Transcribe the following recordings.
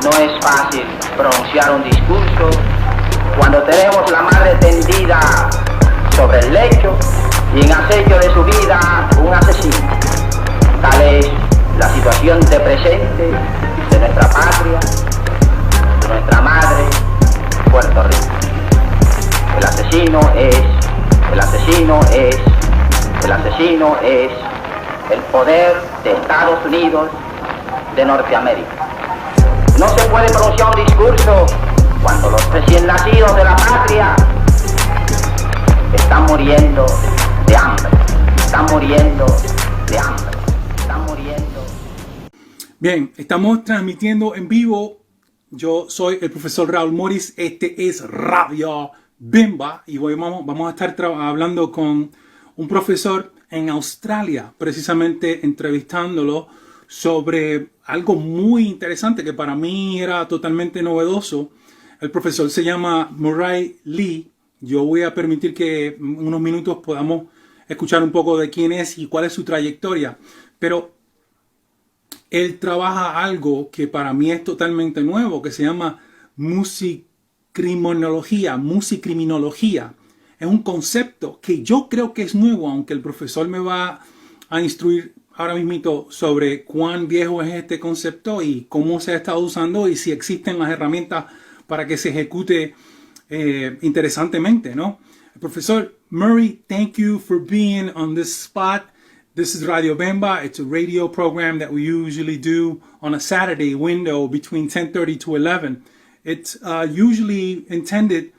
No es fácil pronunciar un discurso cuando tenemos la madre tendida sobre el lecho y en acecho de su vida un asesino. Tal es la situación de presente de nuestra patria, de nuestra madre, Puerto Rico. El asesino es el poder de Estados Unidos de Norteamérica. No se puede pronunciar un discurso cuando los recién nacidos de la patria están muriendo de hambre, Bien, estamos transmitiendo en vivo. Yo soy el profesor Raúl Morris. Este es Radio Bemba y hoy vamos a estar hablando con un profesor en Australia, precisamente entrevistándolo sobre algo muy interesante que para mí era totalmente novedoso. El profesor se llama Murray Lee. Yo voy a permitir que en unos minutos podamos escuchar un poco de quién es y cuál es su trayectoria. Pero él trabaja algo que para mí es totalmente nuevo, que se llama musicriminología. Es un concepto que yo creo que es nuevo, aunque el profesor me va a instruir ahora mismo sobre cuán viejo es este concepto y cómo se ha estado usando y si existen las herramientas para que se ejecute interesantemente, ¿no? Professor Murray, thank you for being on this spot. This is Radio Bemba. It's a radio program that we usually do on a Saturday window between 10:30 to 11. It's usually intended,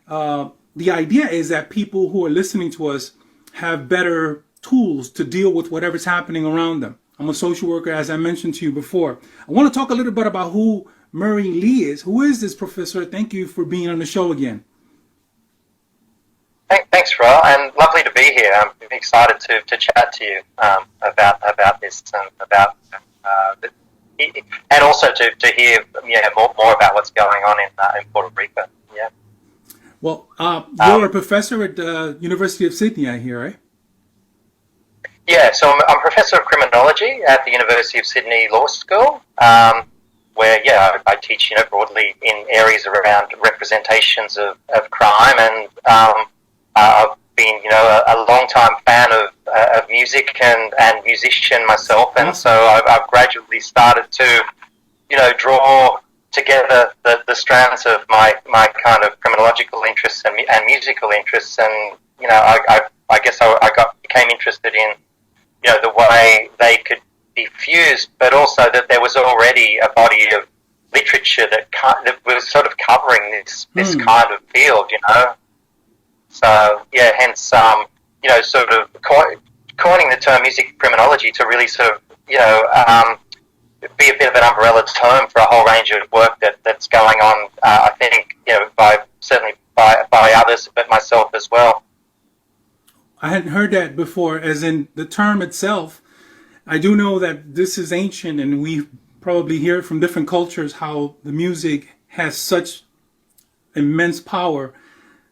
the idea is that people who are listening to us have better tools to deal with whatever's happening around them. I'm a social worker, as I mentioned to you before. I want to talk a little bit about who Murray Lee is. Who is this professor? Thank you for being on the show again. Thanks, Ra, and lovely to be here. I'm excited to chat to you about this and about and also to hear more about what's going on in Puerto Rico. Yeah. Well, you're a professor at the University of Sydney, I hear, right? Yeah, so I'm professor of criminology at the University of Sydney Law School, where I teach broadly in areas around representations of crime, and I've been a long-time fan of music and musician myself, and so I've gradually started to draw together the strands of my kind of criminological interests and musical interests, and I guess I became interested in the way they could be fused, but also that there was already a body of literature that was sort of covering this kind of field, So hence sort of coining the term music criminology to really sort of be a bit of an umbrella term for a whole range of work that's going on. I think by others, but myself as well. I hadn't heard that before, as in the term itself. I do know that this is ancient, and we probably hear it from different cultures how the music has such immense power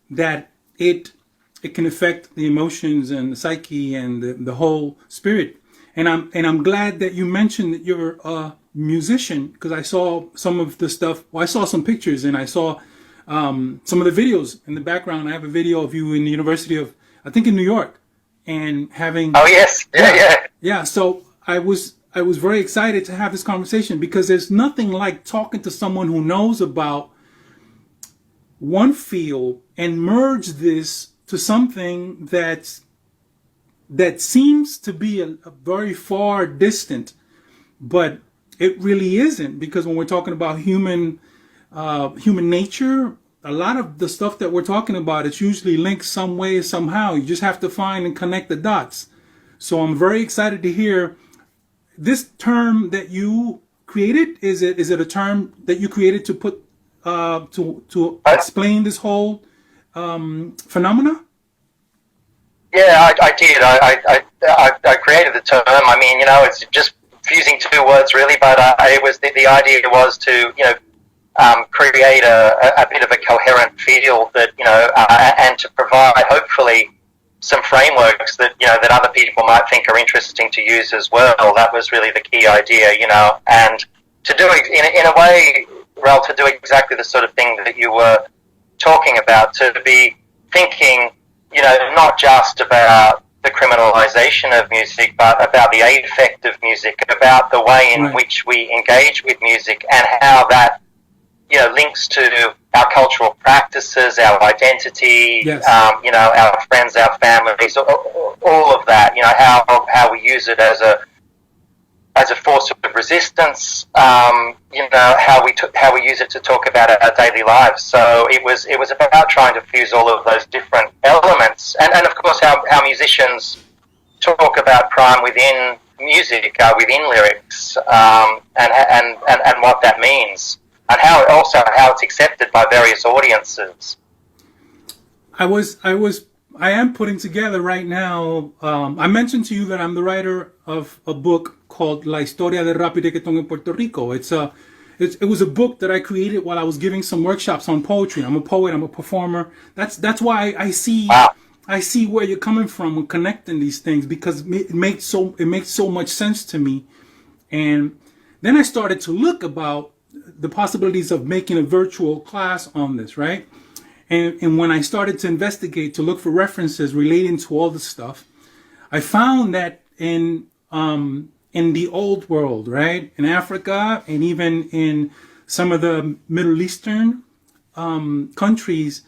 that it can affect the emotions and the psyche and the whole spirit. And I'm glad that you mentioned that you're a musician, because I saw some of the stuff. Well, I saw some pictures, and I saw some of the videos in the background. I have a video of you in the University of, I think, in New York, and having. Oh yes, yeah. So I was very excited to have this conversation, because there's nothing like talking to someone who knows about one field and merge this to something that seems to be a very far distant, but it really isn't, because when we're talking about human nature, a lot of the stuff that we're talking about, it's usually linked some way, somehow. You just have to find and connect the dots. So I'm very excited to hear this term that you created. Is it a term that you created to put to explain this whole phenomena? Yeah, I did. I created the term. I mean, it's just fusing two words really, but it was the idea was to create a bit of a coherent field that and to provide hopefully some frameworks that, that other people might think are interesting to use as well. That was really the key idea, and to do it in a way, Rel, to do exactly the sort of thing that you were talking about, to be thinking, not just about the criminalisation of music, but about the effect of music, about the way in which we engage with music, and how that, links to our cultural practices, our identity, yes. Our friends, our families, all of that. How we use it as a force of resistance. How we use it to talk about our daily lives. So it was about trying to fuse all of those different elements, and of course how musicians talk about crime within music, within lyrics, and what that means, and how it's accepted by various audiences. I am putting together right now. I mentioned to you that I'm the writer of a book called La Historia del Rap y Reggaeton en Puerto Rico. It was a book that I created while I was giving some workshops on poetry. I'm a poet. I'm a performer. That's why I see. Wow. I see where you're coming from when connecting these things, because it makes so much sense to me. And then I started to look about the possibilities of making a virtual class on this, right? And when I started to investigate, to look for references relating to all this stuff, I found that in the old world, right, in Africa, and even in some of the Middle Eastern countries,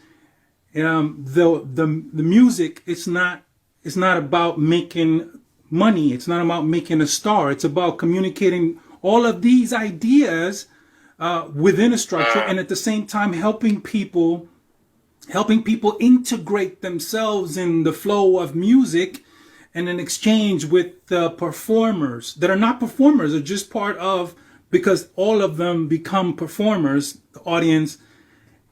the music, it's not about making money. It's not about making a star. It's about communicating all of these ideas within a structure, and at the same time helping people integrate themselves in the flow of music, and in exchange with the performers that are not performers, are just part of, because all of them become performers, the audience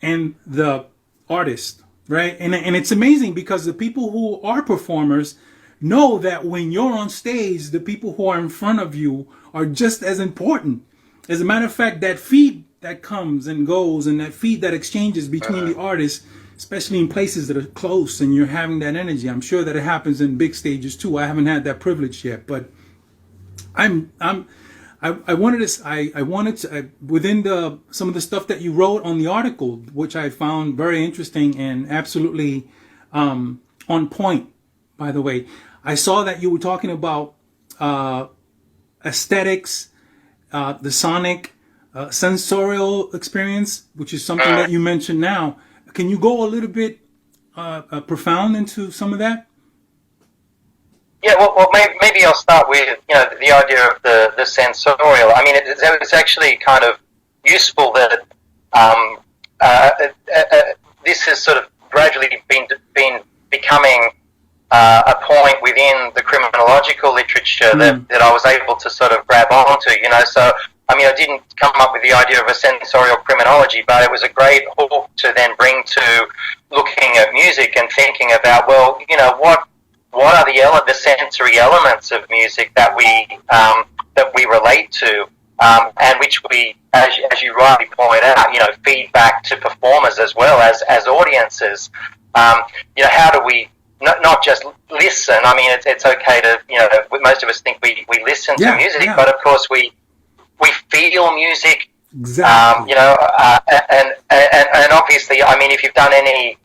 and the artist, right? And it's amazing, because the people who are performers know that when you're on stage, the people who are in front of you are just as important. As a matter of fact, that feed that comes and goes, and that feed that exchanges between the artists, especially in places that are close and you're having that energy. I'm sure that it happens in big stages too. I haven't had that privilege yet, but I wanted to within some of the stuff that you wrote on the article, which I found very interesting and absolutely on point. By the way, I saw that you were talking about aesthetics, the sonic, sensorial experience, which is something that you mentioned now. Can you go a little bit profound into some of that? Yeah, well, maybe I'll start with the idea of the sensorial. I mean, it's actually kind of useful that this has sort of gradually been becoming a point within the criminological literature that I was able to sort of grab onto. So I mean, I didn't come up with the idea of a sensorial criminology, but it was a great hook to then bring to looking at music and thinking about, well, what are the sensory elements of music that we relate to, and which we, as you rightly point out, feed back to performers as well as audiences. How do we not just listen? I mean, it's okay to, most of us think we listen to music, but of course we feel music, exactly. And obviously, I mean, if you've done any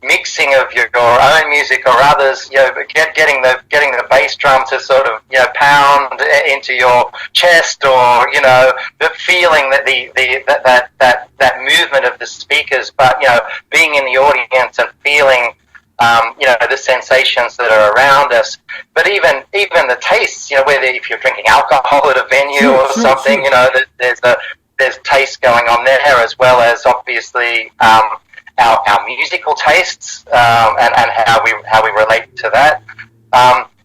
mixing of your own music or others, getting the bass drum to sort of pound into your chest, or the feeling that that movement of the speakers, but being in the audience and feeling the sensations that are around us, but even the tastes, whether if you're drinking alcohol at a venue or something, there's taste going on there, as well as obviously our musical tastes, and how we relate to that.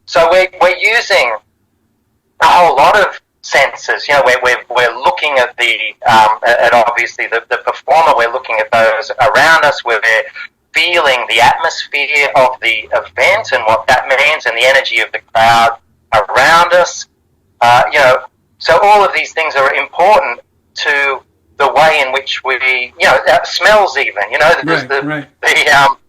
So we're using a whole lot of senses. We're looking at at obviously the performer. We're looking at those around us. We're feeling the atmosphere of the event and what that means, and the energy of the crowd around us. So all of these things are important to the way in which we, smells even.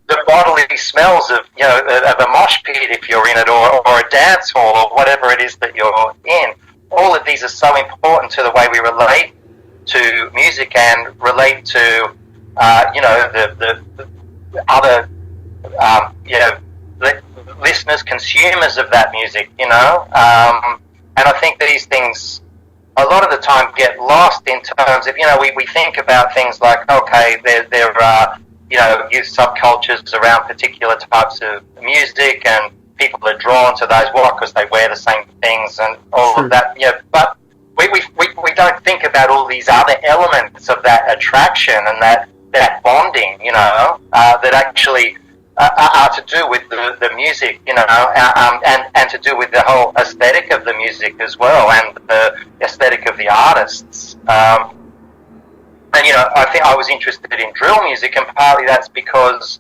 the bodily smells of, of a mosh pit if you're in it, or a dance hall, or whatever it is that you're in. All of these are so important to the way we relate to music and relate to, the other, listeners, consumers of that music, and I think these things a lot of the time get lost in terms of, we think about things like, okay, there are, youth subcultures around particular types of music, and people are drawn to those, because they wear the same things and all of that, but we don't think about all these other elements of that attraction and that bonding, that actually are to do with the music, and to do with the whole aesthetic of the music as well, and the aesthetic of the artists. And, I think I was interested in drill music, and partly that's because,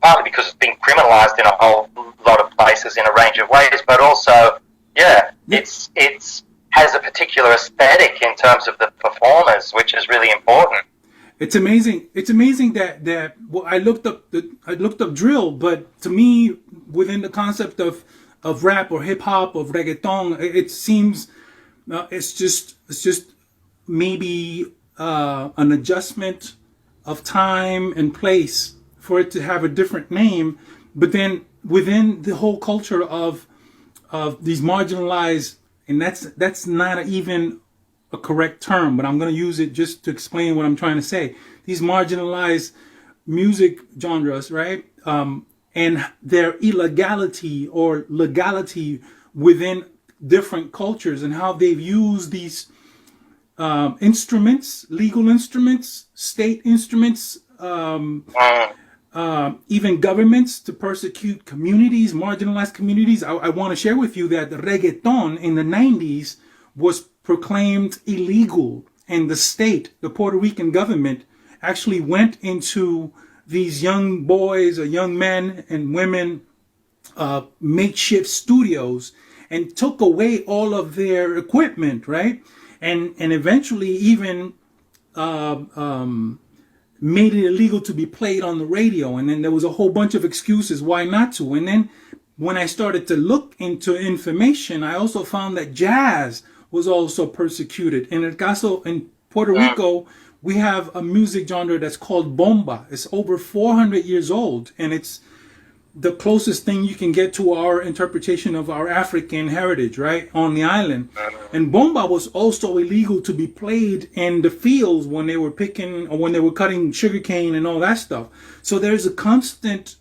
partly because it's been criminalised in a whole lot of places in a range of ways, but also, it's has a particular aesthetic in terms of the performers, which is really important. It's amazing. It's amazing that well, I looked up drill, but to me, within the concept of rap or hip hop or reggaeton, it seems it's just maybe an adjustment of time and place for it to have a different name. But then within the whole culture of these marginalized, and that's not even a correct term, but I'm going to use it just to explain what I'm trying to say. These marginalized music genres, right? And their illegality or legality within different cultures, and how they've used these instruments, legal instruments, state instruments, even governments, to persecute communities, marginalized communities. I want to share with you that the reggaeton in the 90s was proclaimed illegal, and the state, the Puerto Rican government, actually went into these young boys or young men and women makeshift studios and took away all of their equipment, right? And eventually even made it illegal to be played on the radio. And then there was a whole bunch of excuses why not to. And then when I started to look into information, I also found that jazz was also persecuted. And in Puerto Rico, we have a music genre that's called bomba. It's over 400 years old, and it's the closest thing you can get to our interpretation of our African heritage, right, on the island. And bomba was also illegal to be played in the fields when they were picking or when they were cutting sugarcane and all that stuff. So there's a constant,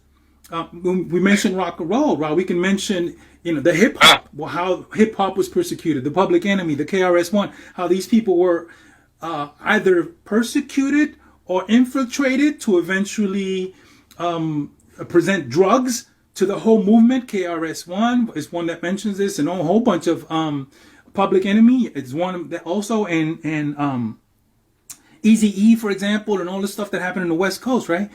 we mentioned rock and roll, right? We can mention, the hip hop, how hip hop was persecuted, the Public Enemy, the KRS-One, how these people were either persecuted or infiltrated to eventually present drugs to the whole movement. KRS-One is one that mentions this, and a whole bunch of Public Enemy is one that also, and Eazy-E, for example, and all the stuff that happened in the West Coast, right?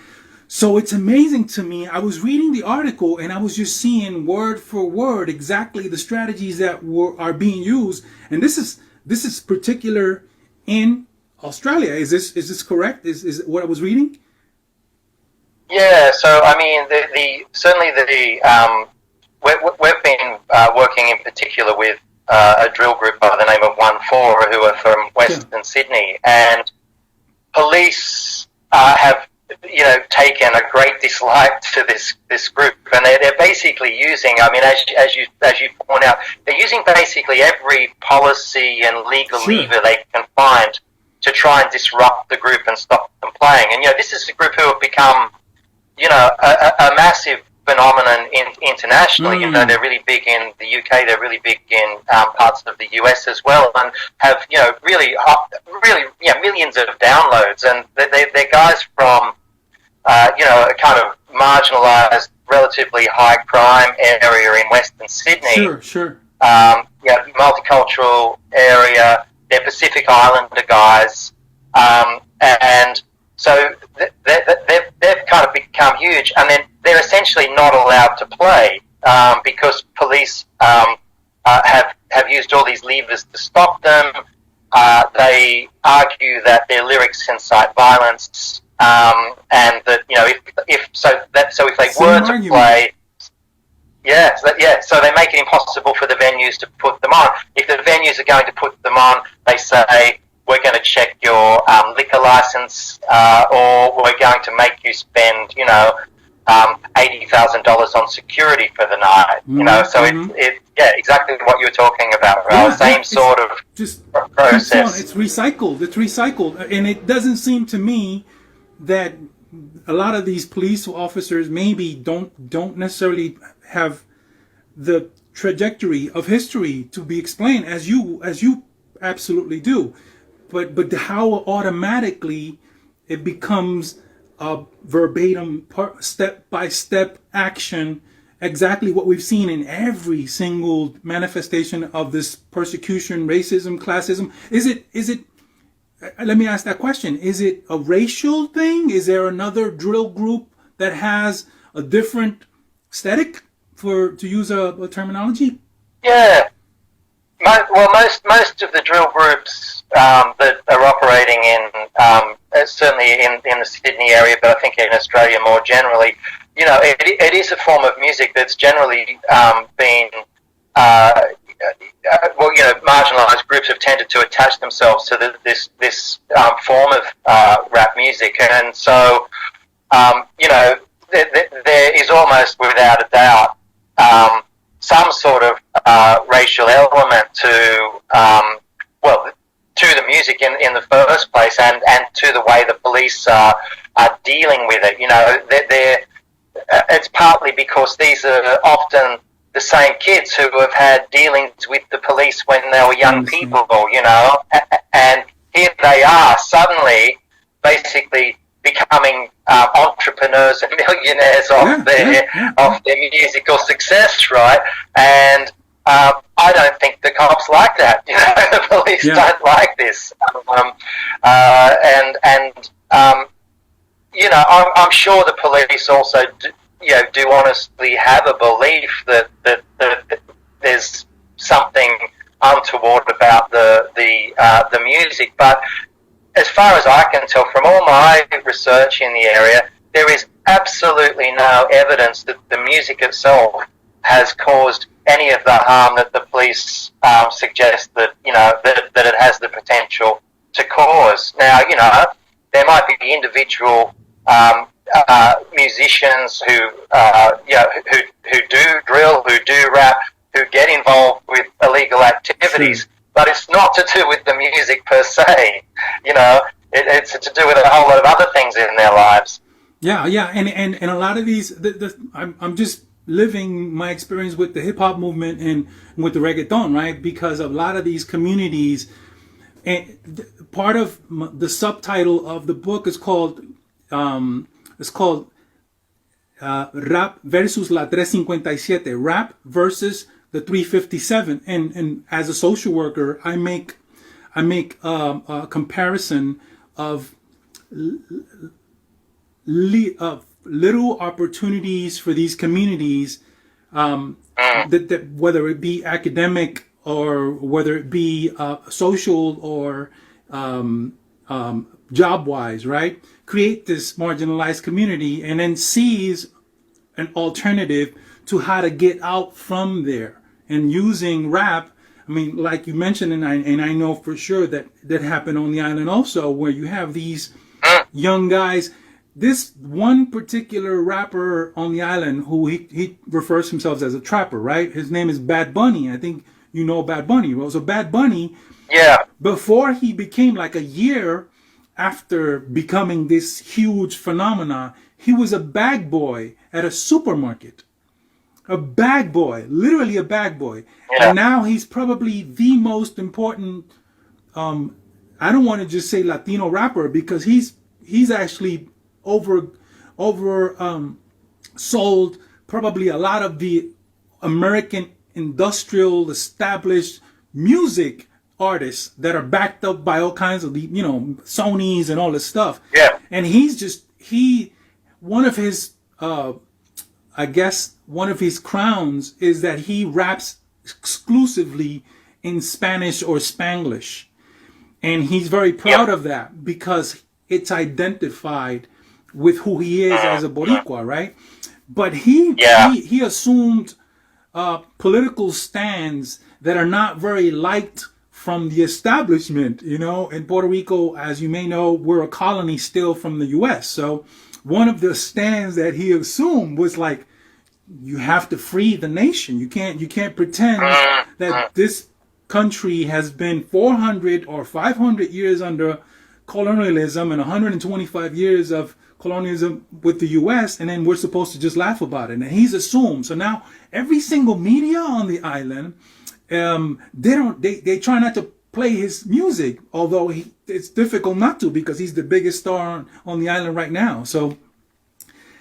So it's amazing to me. I was reading the article and I was just seeing word for word exactly the strategies that are being used, and this is particular in Australia. Is this correct? Is what I was reading? Yeah. So I mean, we've been working in particular with a drill group by the name of 1-4, who are from Western Sydney, and police have taken a great dislike to this group, and they're basically using, I mean, as you point out, they're using basically every policy and legal lever they can find to try and disrupt the group and stop them playing. And this is a group who have become a massive phenomenon internationally. They're really big in the UK, they're really big in parts of the US as well, and have really millions of downloads. And they're guys from a kind of marginalised, relatively high crime area in Western Sydney. Sure. Multicultural area. They're Pacific Islander guys, and so they've kind of become huge, and then they're essentially not allowed to play because police have used all these levers to stop them. They argue that their lyrics incite violence. and that if they Same were to argument. play. So they make it impossible for the venues to put them on. If the venues are going to put them on, they say, we're going to check your liquor license, or we're going to make you spend, $80,000 on security for the night. So it's exactly what you were talking about, Ralph. Same sort of just process. It's recycled, and it doesn't seem to me that a lot of these police officers maybe don't necessarily have the trajectory of history to be explained as you absolutely do, but how automatically it becomes a verbatim step-by-step action, exactly what we've seen in every single manifestation of this persecution, racism, classism. Is it let me ask that question. Is it a racial thing? Is there another drill group that has a different aesthetic, to use a terminology? Yeah. Well, most of the drill groups that are operating in, certainly in the Sydney area, but I think in Australia more generally, it is a form of music that's generally been marginalised groups have tended to attach themselves to this form of rap music, and so there is almost without a doubt some sort of racial element to the music in the first place, and to the way the police are dealing with it. It's partly because these are often the same kids who have had dealings with the police when they were young people, and here they are suddenly basically becoming entrepreneurs and millionaires off their musical success, right? And I don't think the cops like that. The police don't like this. I'm sure the police also do honestly have a belief that there's something untoward about the music, but as far as I can tell from all my research in the area, there is absolutely no evidence that the music itself has caused any of the harm that the police suggest that it has the potential to cause. Now, there might be individual musicians who do drill, who do rap, who get involved with illegal activities. But it's not to do with the music per se, it's to do with a whole lot of other things in their lives. And a lot of these, I'm just living my experience with the hip hop movement and with the reggaeton, right? Because a lot of these communities, and part of the subtitle of the book is called Rap versus la 357, rap versus the 357, and as a social worker, I make a comparison of little opportunities for these communities, that whether it be academic or whether it be social or job-wise, right? Create this marginalized community and then seize an alternative to how to get out from there. And using rap, I mean, like you mentioned, and I know for sure that happened on the island also, where you have these young guys. This one particular rapper on the island, who he refers himself as a trapper, right? His name is Bad Bunny. I think you know Bad Bunny. Well, so Bad Bunny, before he became, like a year after becoming this huge phenomena, he was a bag boy at a supermarket. A bag boy, literally a bag boy. And now he's probably the most important, I don't want to just say Latino rapper, because he's actually sold probably a lot of the American industrial established music artists that are backed up by all kinds of the, Sonys and all this stuff. And one of his one of his crowns is that he raps exclusively in Spanish or Spanglish. And he's very proud of that, because it's identified with who he is as a Boricua, right? But he assumed political stands that are not very liked from the establishment. You know, in Puerto Rico, as you may know, we're a colony still from the U.S. So one of the stands that he assumed was like, you have to free the nation. You can't pretend that this country has been 400 or 500 years under colonialism and 125 years of colonialism with the U.S. and then we're supposed to just laugh about it. And he's assumed. So now every single media on the island, they try not to play his music, although it's difficult not to because he's the biggest star on the island right now. So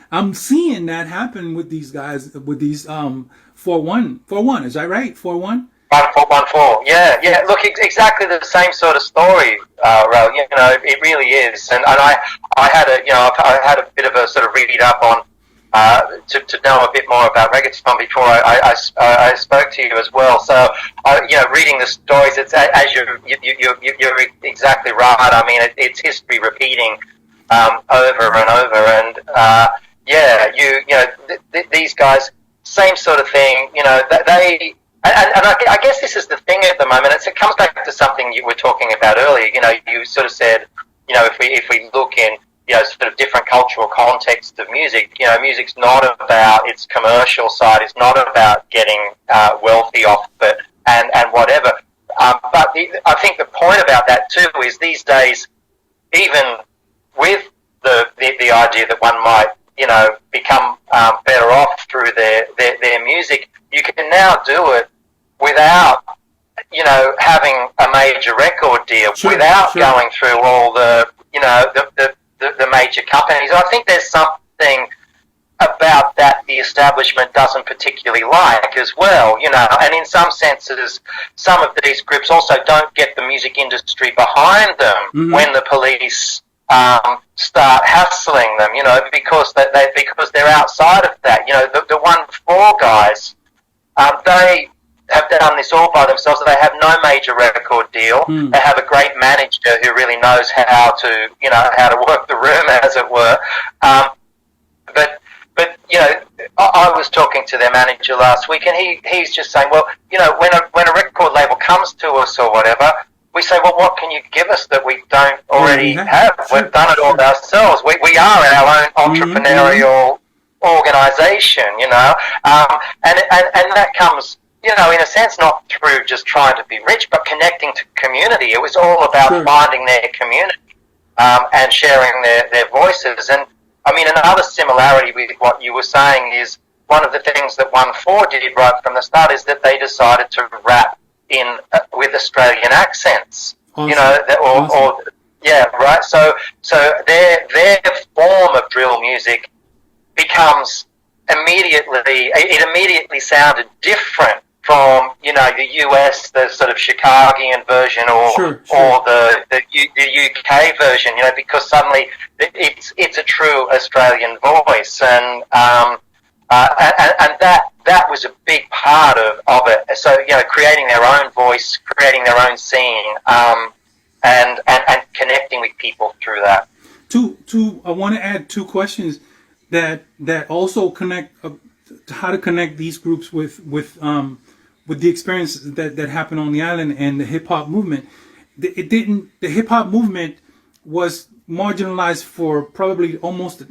I'm seeing that happen with these guys, with these 4-1, is that right? 4-1? 1-4. Yeah. Look, exactly the same sort of story, Ral. You know, it really is. And I had I had a bit of a sort of read up on to know a bit more about reggaeton before I spoke to you as well. So reading the stories, it's as you're exactly right. I mean, it's history repeating over and over. And these guys, same sort of thing. You know, they. And I guess this is the thing at the moment. It comes back to something you were talking about earlier. You know, you sort of said, you know, if we look in, you know, sort of different cultural contexts of music, you know, music's not about its commercial side. It's not about getting wealthy off it and whatever. But I think the point about that too is these days, even with the idea that one might, you know, become better off through their music, you can now do it without, you know, having a major record deal, without going through all the, you know, the major companies. I think there's something about that the establishment doesn't particularly like as well, you know, and in some senses, some of these groups also don't get the music industry behind them when the police start hassling them, you know, because they're outside of that. You know, the 1-4 guys, they have done this all by themselves. They have no major record deal. They have a great manager who really knows how to, you know, how to work the room, as it were. But you know, I was talking to their manager last week, and he's just saying, well, you know, when a record label comes to us or whatever, we say, well, what can you give us that we don't already have? We've done it all ourselves. We are our own entrepreneurial organisation, you know, and that comes, you know, in a sense, not through just trying to be rich, but connecting to community. It was all about finding their community and sharing their voices. And I mean, another similarity with what you were saying is one of the things that 1-4 did right from the start is that they decided to rap in with Australian accents. Awesome. You know, right. So their form of drill music becomes immediately sounded different from, you know, the US, the sort of Chicagoan version, or the UK version, you know, because suddenly it's a true Australian voice, and that was a big part of it. So, you know, creating their own voice, creating their own scene, and connecting with people through that. I want to add two questions that also connect how to connect these groups with the experiences that happened on the island and the hip hop movement. The hip hop movement was marginalized for probably almost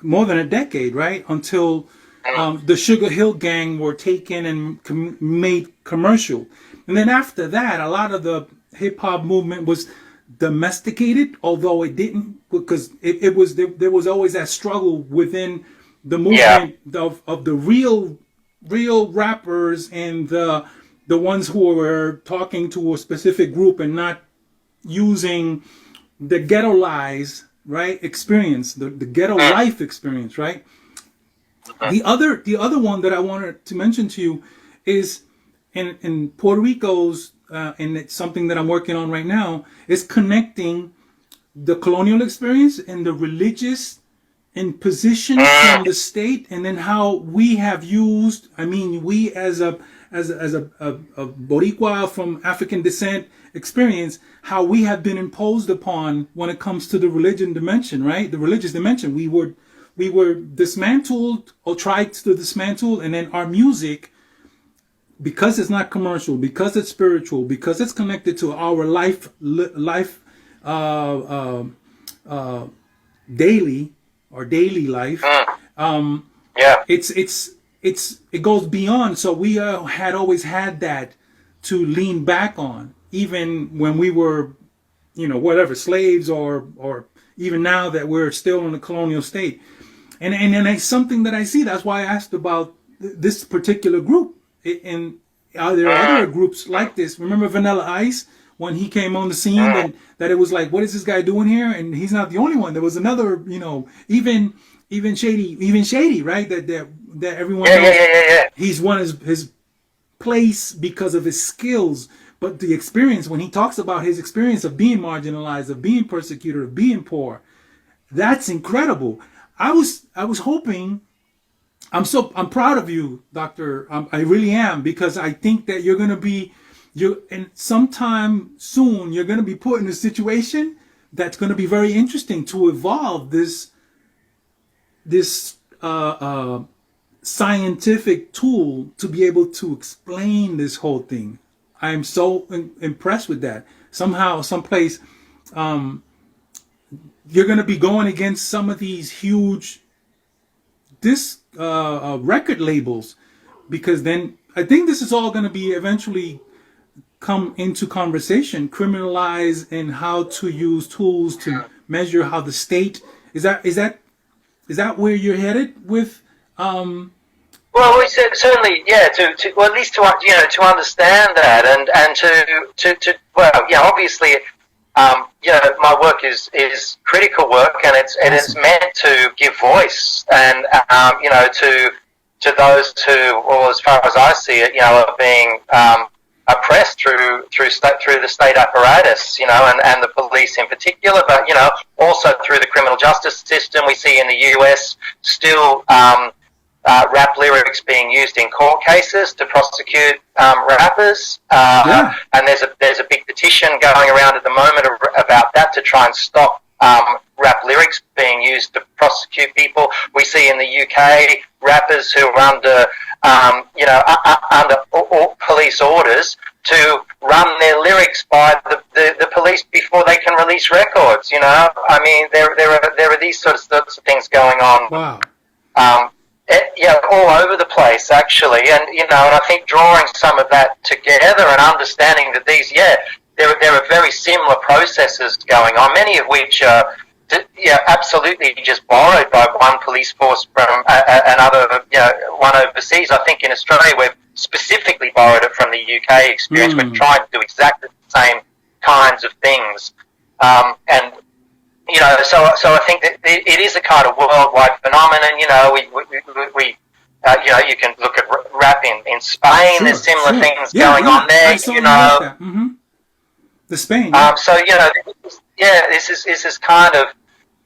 more than a decade, right? Until the Sugar Hill Gang were taken and made commercial. And then after that, a lot of the hip hop movement was domesticated, although it didn't, because there was always that struggle within the movement of the real rappers and the ones who were talking to a specific group and not using the ghetto lies, right, experience, the ghetto life experience, right? The other one that I wanted to mention to you is in Puerto Rico's, and it's something that I'm working on right now, is connecting the colonial experience and the religious in position from the state, and then how we have used, I mean, we as a Boricua from African descent experience, how we have been imposed upon when it comes to the religion dimension, right? The religious dimension. We were dismantled or tried to dismantle, and then our music, because it's not commercial, because it's spiritual, because it's connected to our life daily life. It goes beyond. So we had always had that to lean back on, even when we were, whatever, slaves, or even now that we're still in the colonial state. And it's something that I see. That's why I asked about this particular group. And are there other groups like this? Remember Vanilla Ice, when he came on the scene, that it was like, what is this guy doing here? And he's not the only one. There was another, even Shady, right? That everyone knows. He's won his place because of his skills, but the experience, when he talks about his experience of being marginalized, of being persecuted, of being poor, that's incredible. I was hoping. I'm proud of you, Doctor. I really am, because I think that you're going to be, and sometime soon you're going to be put in a situation that's going to be very interesting to evolve this scientific tool to be able to explain this whole thing. I'm so impressed with that. Somehow, someplace, you're going to be going against some of these huge record labels, because then I think this is all going to be eventually come into conversation, criminalize, and how to use tools to measure how the state is that where you're headed with? Well, we certainly, to well, at least to understand that, and to obviously, my work is critical work, and it's meant to give voice, and to those who, well, as far as I see it, are being oppressed through the state apparatus, and the police in particular, but also through the criminal justice system. We see in the US still rap lyrics being used in court cases to prosecute rappers, and there's a big petition going around at the moment about that, to try and stop rap lyrics being used to prosecute people. We see in the UK rappers who are under police orders to run their lyrics by the police before they can release records. I mean, there are these sorts of things going on. Wow. All over the place, actually, and and I think drawing some of that together and understanding that these, there are very similar processes going on, many of which are, absolutely just borrowed by one police force from another, one overseas. I think in Australia we've specifically borrowed it from the UK experience. We're trying to do exactly the same kinds of things, and. So I think that it is a kind of worldwide phenomenon. You can look at rap in Spain. There's similar things going on there. I saw that. Mm-hmm. The Spain. This is kind of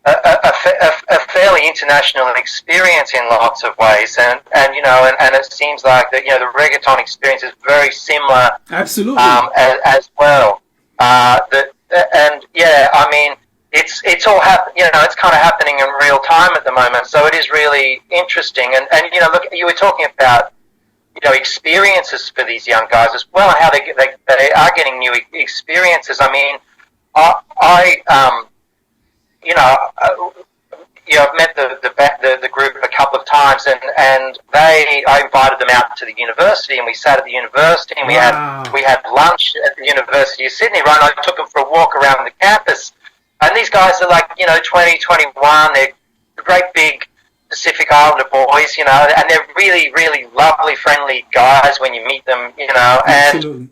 a fairly international experience in lots of ways, and it seems like that the reggaeton experience is very similar. Absolutely. As well. I mean. It's all it's kind of happening in real time at the moment, so it is really interesting. And look, you were talking about experiences for these young guys as well, how they are getting new experiences. I mean, I've met the group a couple of times, and I invited them out to the university, and we sat at the university, and we had lunch at the University of Sydney. Right, and I took them for a walk around the campus. And these guys are like, 20, 21, they're great big Pacific Islander boys, and they're really, really lovely, friendly guys when you meet them, and Absolutely.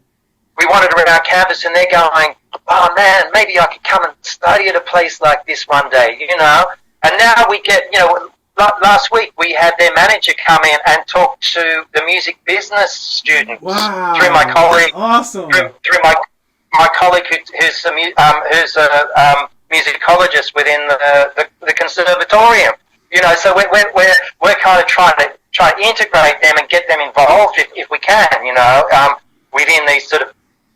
We wandered around campus, and they're going, oh man, maybe I could come and study at a place like this one day, and now we get, last week we had their manager come in and talk to the music business students. Wow. Through my colleague. Awesome. Through my colleague who's a musicologist within the conservatorium, So we're kind of trying to integrate them and get them involved if we can, within these sort of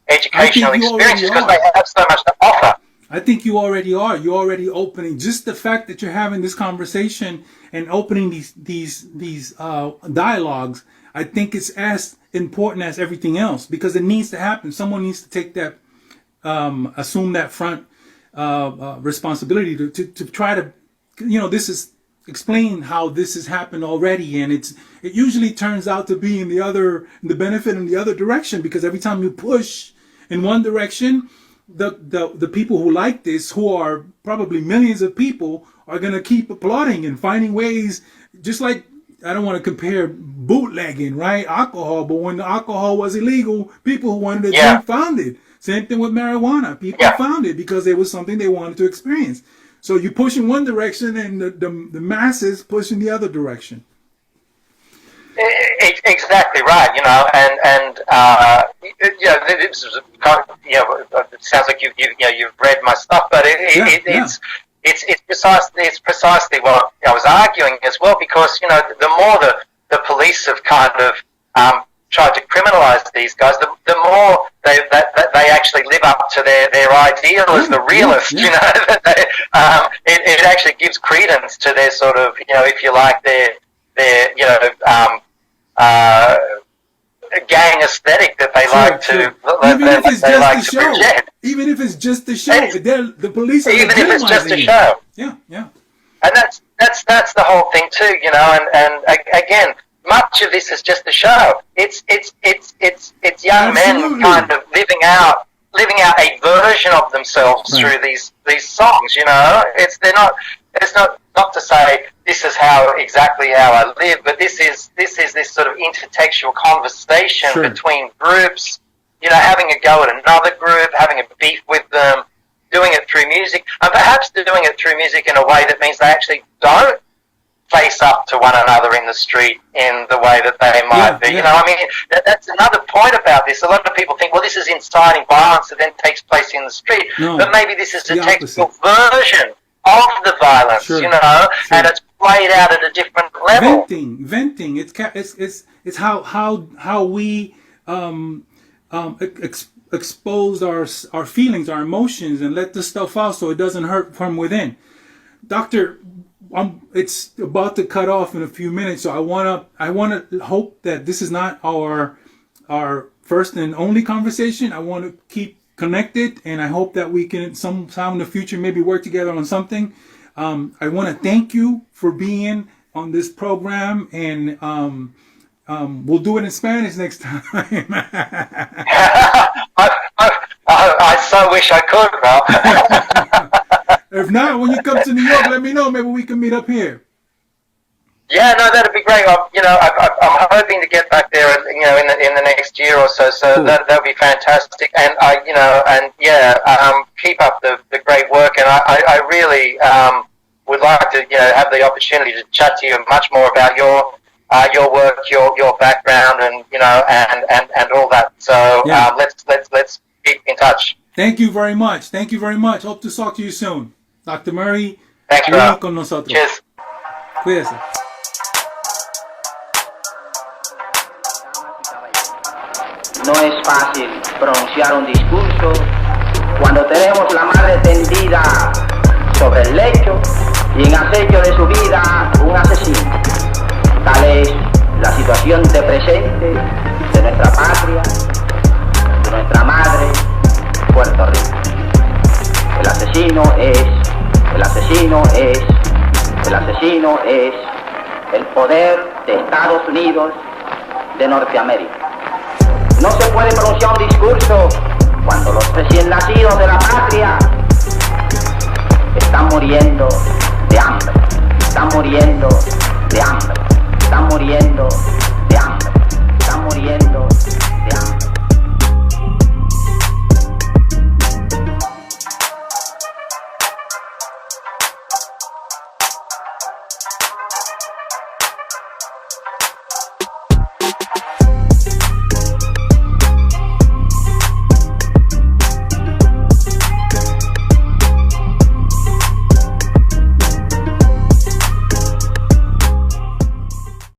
educational experiences, because they have so much to offer. I think you already are. You're already opening. Just the fact that you're having this conversation and opening these dialogues, I think it's as important as everything else, because it needs to happen. Someone needs to take that, assume that front responsibility to try to, this is explain how this has happened already, and it usually turns out to be the benefit in the other direction, because every time you push in one direction, the people who like this, who are probably millions of people, are going to keep applauding and finding ways, just like, I don't want to compare bootlegging, right? Alcohol, but when the alcohol was illegal, people who wanted to drink found it. Same thing with marijuana. People found it because it was something they wanted to experience. So you push in one direction and the masses push in the other direction. Exactly right, it sounds like you've read my stuff, but it's precisely what I was arguing as well, because the more the police have kind of tried to criminalise these guys, the more they actually live up to their ideal as the realist. It actually gives credence to their sort of, if you like, their gang aesthetic that they like to. Even if it's just a show. Even if it's just a show, the police are even if it's just a show. Yeah. And that's the whole thing too, and again, much of this is just a show. It's young men kind of living out a version of themselves through these songs. It's not to say this is exactly how I live, but this is this sort of intertextual conversation between groups. Having a go at another group, having a beef with them, doing it through music, and perhaps doing it through music in a way that means they actually don't face up to one another in the street in the way that they might be. That's another point about this. A lot of people think, well, this is inciting violence that then takes place in the street, but maybe this is a textual version of the violence, and it's played out at a different level. Venting. It's how we expose our feelings, our emotions, and let the stuff out so it doesn't hurt from within. Doctor, it's about to cut off in a few minutes, so I wanna hope that this is not our first and only conversation. I want to keep connected, and I hope that we can sometime in the future maybe work together on something. I want to thank you for being on this program, and we'll do it in Spanish next time. I so wish I could, bro. If not, when you come to New York, let me know. Maybe we can meet up here. Yeah, no, that'd be great. I'm hoping to get back there, in the next year or so. So cool. That'd be fantastic. And keep up the great work. And I really would like to, have the opportunity to chat to you much more about your work, your background, and and all that. So let's keep in touch. Thank you very much. Hope to talk to you soon. Dr. Murray, thanks, bro. Con nosotros. Cheers. Cuídese. No es fácil pronunciar un discurso cuando tenemos la madre tendida sobre el lecho y en acecho de su vida un asesino. Tal es la situación de presente de nuestra patria, de nuestra madre, Puerto Rico. El asesino es el poder de Estados Unidos de Norteamérica. No se puede pronunciar un discurso cuando los recién nacidos de la patria están muriendo